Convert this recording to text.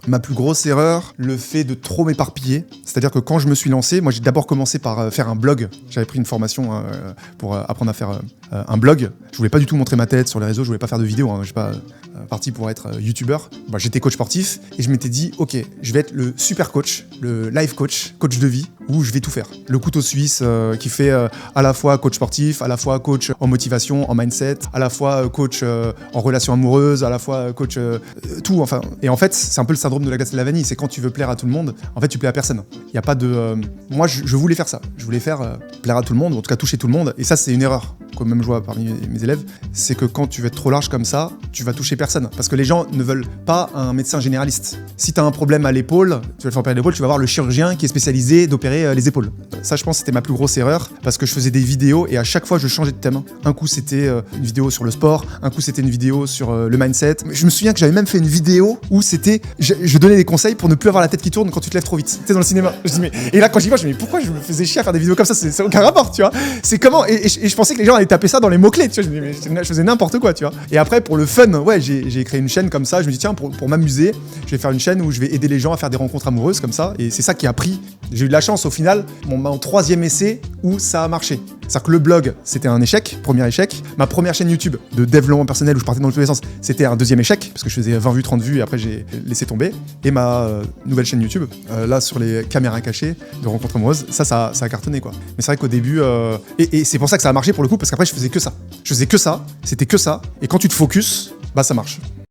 Ma plus grosse erreur, le fait de trop m'éparpiller. C'est-à-dire que quand je me suis lancé, moi j'ai d'abord commencé par faire un blog. J'avais pris une formation pour apprendre à faire un blog. Je voulais pas du tout montrer ma tête sur les réseaux, je voulais pas faire de vidéos. Je suis pas parti pour être youtubeur. J'étais coach sportif et je m'étais dit, ok, je vais être le super coach, le life coach, coach de vie, où je vais tout faire. Le couteau suisse qui fait à la fois coach sportif, à la fois coach en motivation, en mindset, à la fois coach en relation amoureuse, à la fois coach tout. Enfin, et en fait, c'est un peu le syndrome de la glace et de la vanille. C'est quand tu veux plaire à tout le monde, en fait, tu plais à personne. Il y a pas de. Moi, je voulais faire ça. Je voulais faire plaire à tout le monde, ou en tout cas toucher tout le monde. Et ça, c'est une erreur que même je vois parmi mes élèves. C'est que quand tu veux être trop large comme ça, tu vas toucher personne. Parce que les gens ne veulent pas un médecin généraliste. Si tu as un problème à l'épaule, tu vas le faire opérer l'épaule, tu vas voir le chirurgien qui est spécialisé d'opérer les épaules. Ça, je pense, c'était ma plus grosse erreur parce que je faisais des vidéos et à chaque fois, je changeais de thème. Un coup, c'était une vidéo sur le sport, un coup, c'était une vidéo sur le mindset. Je me souviens que j'avais même fait une vidéo où c'était, je donnais des conseils pour ne plus avoir la tête qui tourne quand tu te lèves trop vite. C'était dans le cinéma. Je dis, et là, quand j'y vois, je me dis, mais pourquoi je me faisais chier à faire des vidéos comme ça? C'est aucun rapport, tu vois. C'est comment et je pensais que les gens allaient taper ça dans les mots-clés, tu vois. Je me dis, mais je faisais n'importe quoi, tu vois. Et après, pour le fun, ouais, j'ai créé une chaîne comme ça. Je me dis, tiens, pour m'amuser, je vais faire une chaîne où je vais aider les gens à faire des rencontres amoureuses comme ça. Et c'est ça qui a pris. J'ai eu de la chance au final, mon 3e essai où ça a marché. C'est-à-dire que le blog, c'était un échec, premier échec. Ma première chaîne YouTube de développement personnel où je partais dans tous les sens, c'était un 2e échec, parce que je faisais 20 vues, 30 vues, et après j'ai laissé tomber. Et ma nouvelle chaîne YouTube, là sur les caméras cachées de rencontres amoureuses, ça a cartonné quoi. Mais c'est vrai qu'au début, et c'est pour ça que ça a marché pour le coup, parce qu'après je faisais que ça. Je faisais que ça, c'était que ça, et quand tu te focuses, bah ça marche.